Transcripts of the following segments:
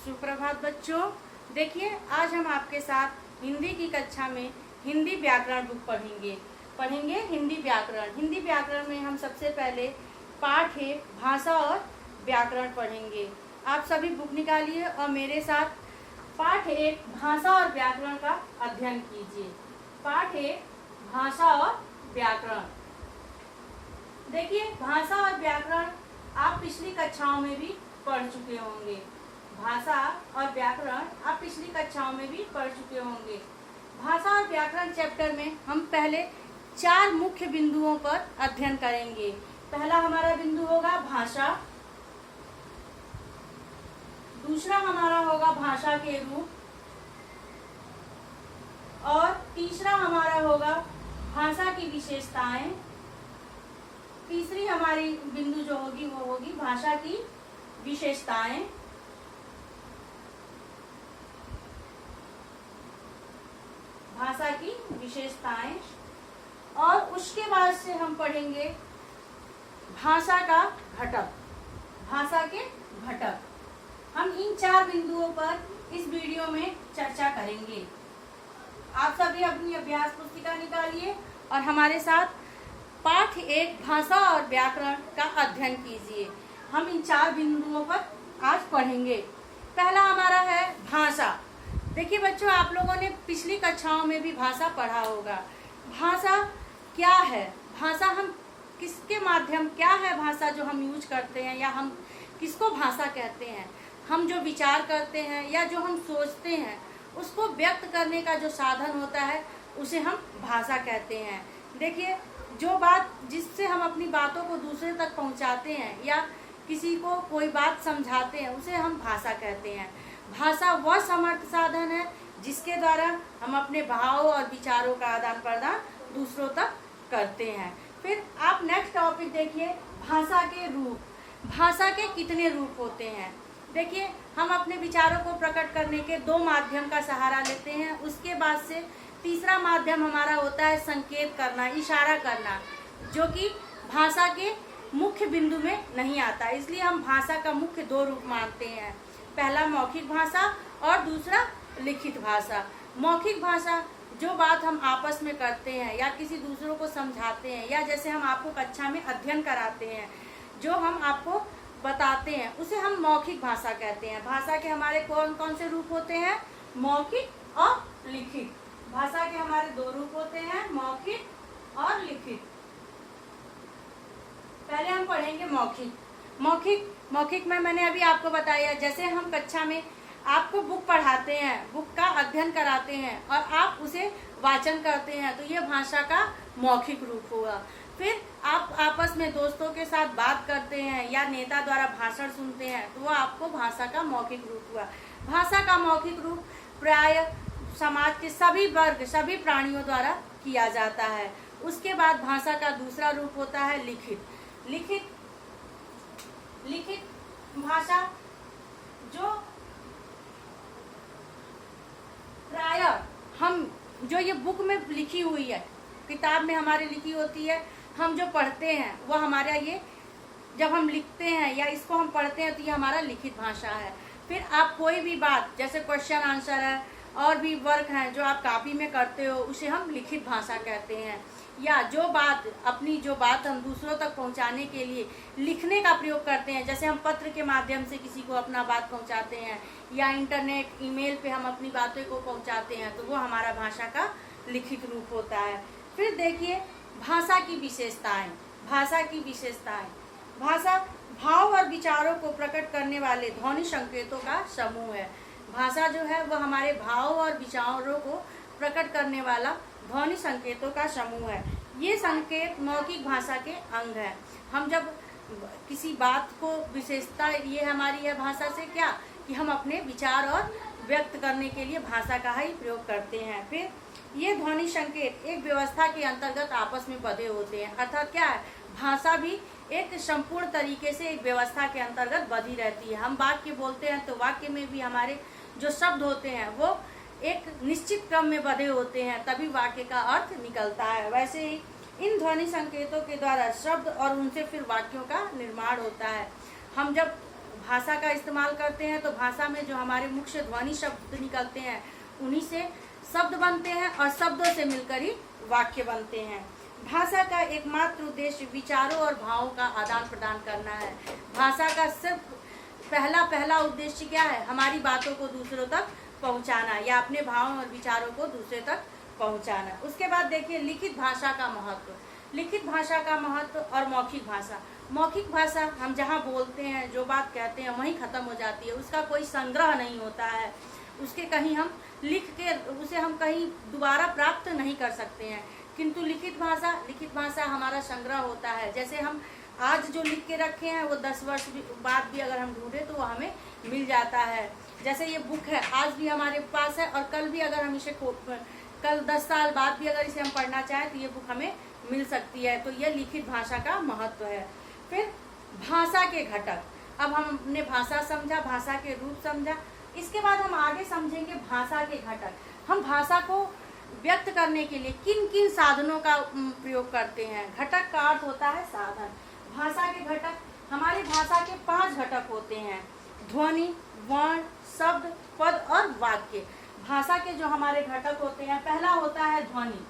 सुप्रभात बच्चों। देखिए, आज हम आपके साथ हिंदी की कक्षा में हिंदी व्याकरण बुक पढ़ेंगे हिंदी व्याकरण। हिंदी व्याकरण में हम सबसे पहले पाठ 1 भाषा और व्याकरण पढ़ेंगे। आप सभी बुक निकालिए और मेरे साथ पाठ 1 भाषा और व्याकरण का अध्ययन कीजिए। पाठ 1 भाषा और व्याकरण। देखिए, भाषा और व्याकरण आप पिछली कक्षाओं में भी पढ़ चुके होंगे। भाषा और व्याकरण आप पिछली कक्षाओं में भी पढ़ चुके होंगे। भाषा और व्याकरण चैप्टर में हम पहले 4 मुख्य बिंदुओं पर अध्ययन करेंगे। पहला हमारा बिंदु होगा भाषा, दूसरा हमारा होगा भाषा के रूप, और तीसरा हमारा होगा भाषा की विशेषताएं। तीसरी हमारी बिंदु जो होगी वो होगी भाषा की विशेषताएं। भाषा की विशेषताएं, और उसके बाद से हम पढ़ेंगे भाषा का घटक। भाषा के घटक हम इन 4 बिंदुओं पर इस वीडियो में चर्चा करेंगे। आप सभी अपनी अभ्यास पुस्तिका निकालिए और हमारे साथ पाठ 1 भाषा और व्याकरण का अध्ययन कीजिए। हम इन 4 बिंदुओं पर आज पढ़ेंगे। पहला हमारा है भाषा। देखिए बच्चों, आप लोगों ने पिछली कक्षाओं में भी भाषा पढ़ा होगा। भाषा क्या है? भाषा हम किसके माध्यम, क्या है भाषा जो हम यूज करते हैं, या हम किसको भाषा कहते हैं? हम जो विचार करते हैं या जो हम सोचते हैं उसको व्यक्त करने का जो साधन होता है उसे हम भाषा कहते हैं। देखिए, जो बात जिससे हम अपनी बातों को दूसरे तक पहुंचाते हैं या किसी को कोई बात समझाते हैं उसे हम भाषा कहते हैं। भाषा वह समर्थ साधन है जिसके द्वारा हम अपने भाव और विचारों का आदान प्रदान दूसरों तक करते हैं। फिर आप नेक्स्ट टॉपिक देखिए, भाषा के रूप। भाषा के कितने रूप होते हैं? देखिए, हम अपने विचारों को प्रकट करने के 2 माध्यम का सहारा लेते हैं। उसके बाद से तीसरा माध्यम हमारा होता है संकेत करना, इशारा करना, जो कि भाषा के मुख्य बिंदु में नहीं आता। इसलिए हम भाषा का मुख्य 2 रूप मानते हैं। पहला मौखिक भाषा और दूसरा लिखित भाषा। मौखिक भाषा जो बात हम आपस में करते हैं या किसी दूसरों को समझाते हैं, या जैसे हम आपको कक्षा में अध्ययन कराते हैं, जो हम आपको बताते हैं उसे हम मौखिक भाषा कहते हैं। भाषा के हमारे कौन कौन से रूप होते हैं? मौखिक और लिखित। भाषा के हमारे 2 रूप होते हैं, मौखिक और लिखित। पहले हम पढ़ेंगे मौखिक। मौखिक में मैंने अभी आपको बताया, जैसे हम कक्षा में आपको बुक पढ़ाते हैं, बुक का अध्ययन कराते हैं और आप उसे वाचन करते हैं, तो ये भाषा का मौखिक रूप हुआ। फिर आप आपस में दोस्तों के साथ बात करते हैं या नेता द्वारा भाषण सुनते हैं, तो वो आपको भाषा का मौखिक रूप हुआ। भाषा का मौखिक रूप प्राय समाज के सभी वर्ग, सभी प्राणियों द्वारा किया जाता है। उसके बाद भाषा का दूसरा रूप होता है लिखित भाषा, जो प्राय हम जो ये बुक में लिखी हुई है, किताब में हमारे लिखी होती है, हम जो पढ़ते हैं वो हमारा, ये जब हम लिखते हैं या इसको हम पढ़ते हैं तो ये हमारा लिखित भाषा है। फिर आप कोई भी बात, जैसे क्वेश्चन आंसर है और भी वर्क हैं जो आप कॉपी में करते हो, उसे हम लिखित भाषा कहते हैं। या जो बात हम दूसरों तक पहुंचाने के लिए लिखने का प्रयोग करते हैं, जैसे हम पत्र के माध्यम से किसी को अपना बात पहुंचाते हैं या इंटरनेट, ईमेल पे हम अपनी बातों को पहुंचाते हैं, तो वो हमारा भाषा का लिखित रूप होता है। फिर देखिए भाषा की विशेषताएं। भाषा भाव और विचारों को प्रकट करने वाले ध्वनि संकेतों का समूह है। भाषा जो है वो हमारे भाव और विचारों को प्रकट करने वाला ध्वनि संकेतों का समूह है। ये संकेत मौखिक भाषा के अंग है। हम जब किसी बात को, विशेषता ये हमारी है भाषा से क्या, कि हम अपने विचार और व्यक्त करने के लिए भाषा का ही प्रयोग करते हैं। फिर ये ध्वनि संकेत एक व्यवस्था के अंतर्गत आपस में बंधे होते हैं। अर्थात क्या है, भाषा भी एक संपूर्ण तरीके से एक व्यवस्था के अंतर्गत बंधी रहती है। हम वाक्य बोलते हैं तो वाक्य में भी हमारे जो शब्द होते हैं वो एक निश्चित क्रम में बंधे होते हैं, तभी वाक्य का अर्थ निकलता है। वैसे ही इन ध्वनि संकेतों के द्वारा शब्द और उनसे फिर वाक्यों का निर्माण होता है। हम जब भाषा का इस्तेमाल करते हैं तो भाषा में जो हमारे मुख्य ध्वनि शब्द निकलते हैं उन्हीं से शब्द बनते हैं और शब्दों से मिलकर ही वाक्य बनते हैं। भाषा का एकमात्र उद्देश्य विचारों और भावों का आदान प्रदान करना है। भाषा का सिर्फ पहला उद्देश्य क्या है? हमारी बातों को दूसरों तक पहुंचाना या अपने भावों और विचारों को दूसरे तक पहुंचाना। उसके बाद देखिए लिखित भाषा का महत्व। लिखित भाषा का महत्व और मौखिक भाषा। मौखिक भाषा हम जहाँ बोलते हैं, जो बात कहते हैं वहीं ख़त्म हो जाती है, उसका कोई संग्रह नहीं होता है, उसके कहीं हम लिख के उसे हम कहीं दोबारा प्राप्त नहीं कर सकते हैं। किंतु लिखित भाषा हमारा संग्रह होता है। जैसे हम आज जो लिख के रखे हैं वो 10 वर्ष बाद भी अगर हम ढूंढे तो वो हमें मिल जाता है। जैसे ये बुक है, आज भी हमारे पास है और कल भी अगर हम इसे कल 10 साल बाद भी अगर इसे हम पढ़ना चाहें तो ये बुक हमें मिल सकती है। तो ये लिखित भाषा का महत्व है। फिर भाषा के घटक। अब हमने भाषा समझा, भाषा के रूप समझा, इसके बाद हम आगे समझेंगे भाषा के घटक। हम भाषा को व्यक्त करने के लिए किन किन साधनों का प्रयोग करते हैं। घटक का अर्थ होता है साधन। भाषा के घटक, हमारी भाषा के 5 घटक होते हैं: ध्वनि, वर्ण, शब्द, पद और वाक्य। भाषा के जो हमारे घटक होते हैं, पहला होता है ध्वनि।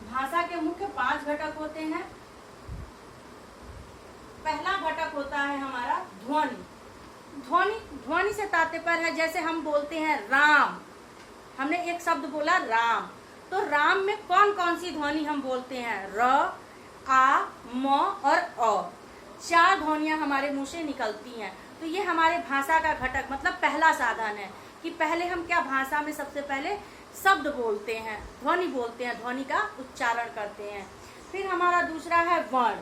भाषा के मुख्य 5 घटक होते हैं। पहला घटक होता है हमारा ध्वनि। ध्वनि से तात्पर्य है, जैसे हम बोलते हैं राम, हमने एक शब्द बोला राम, तो राम में कौन कौन सी ध्वनि हम बोलते हैं? र, आ, म और अ। 4 ध्वनियां हमारे मुंह से निकलती हैं। तो ये हमारे भाषा का घटक मतलब पहला साधन है कि पहले हम क्या भाषा में सबसे पहले शब्द बोलते हैं, ध्वनि बोलते हैं, ध्वनि का उच्चारण करते हैं। फिर हमारा दूसरा है वर्ण।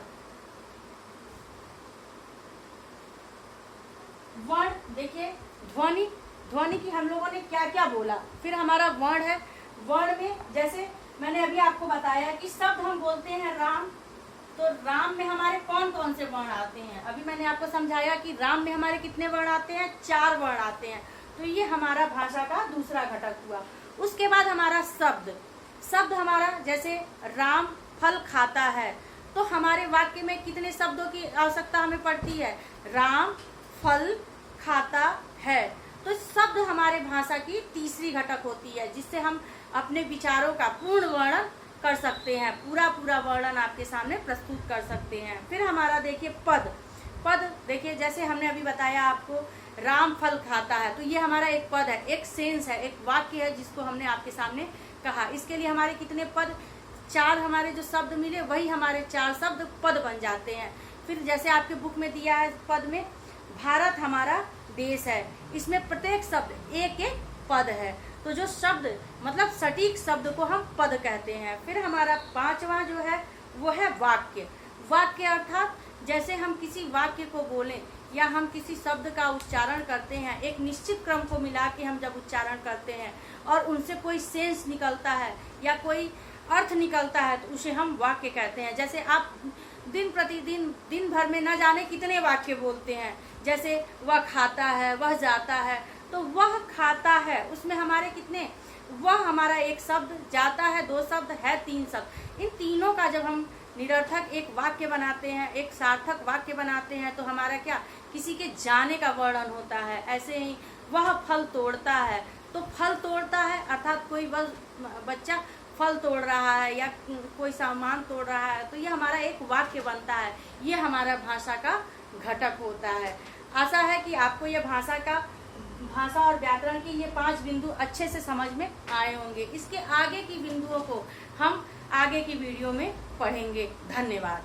वर्ण देखिए, ध्वनि की हम लोगों ने क्या क्या बोला। फिर हमारा वर्ण है। वर्ण में जैसे मैंने अभी आपको बताया कि शब्द हम बोलते हैं राम, तो राम में हमारे कौन कौन से वर्ण आते हैं। अभी मैंने आपको समझाया कि राम में हमारे कितने वर्ण आते हैं? 4 वर्ण आते हैं। तो ये हमारा भाषा का दूसरा घटक हुआ। उसके बाद हमारा शब्द हमारा, जैसे राम फल खाता है, तो हमारे वाक्य में कितने शब्दों की आवश्यकता हमें पड़ती है? राम फल खाता है। तो शब्द हमारे भाषा की तीसरी घटक होती है, जिससे हम अपने विचारों का पूर्ण वर्णन कर सकते हैं, पूरा वर्णन आपके सामने प्रस्तुत कर सकते हैं। फिर हमारा देखिए पद देखिए, जैसे हमने अभी बताया आपको राम फल खाता है, तो ये हमारा एक पद है, एक सेंस है, एक वाक्य है जिसको हमने आपके सामने कहा। इसके लिए हमारे कितने पद? 4 हमारे जो शब्द मिले वही हमारे 4 शब्द पद बन जाते हैं। फिर जैसे आपके बुक में दिया है पद में, भारत हमारा देश है, इसमें प्रत्येक शब्द एक एक पद है। तो जो शब्द मतलब सटीक शब्द को हम पद कहते हैं। फिर हमारा 5वां जो है वो है वाक्य अर्थात जैसे हम किसी वाक्य को बोलें या हम किसी शब्द का उच्चारण करते हैं, एक निश्चित क्रम को मिला के हम जब उच्चारण करते हैं और उनसे कोई सेंस निकलता है या कोई अर्थ निकलता है तो उसे हम वाक्य कहते हैं। जैसे आप दिन प्रतिदिन दिन भर में न जाने कितने वाक्य बोलते हैं, जैसे वह खाता है, वह जाता है, तो वह खाता है उसमें हमारे कितने, वह हमारा एक शब्द, जाता है 2 शब्द, है 3 शब्द। इन तीनों का जब हम निरर्थक एक वाक्य बनाते हैं, एक सार्थक वाक्य बनाते हैं, तो हमारा क्या, किसी के जाने का वर्णन होता है। ऐसे ही वह फल तोड़ता है, तो फल तोड़ता है अर्थात कोई बच्चा फल तोड़ रहा है या कोई सामान तोड़ रहा है, तो ये हमारा एक वाक्य बनता है। ये हमारा भाषा का घटक होता है। आशा है कि आपको ये भाषा और व्याकरण के ये 5 बिंदु अच्छे से समझ में आए होंगे। इसके आगे की बिंदुओं को हम आगे की वीडियो में पढ़ेंगे। धन्यवाद।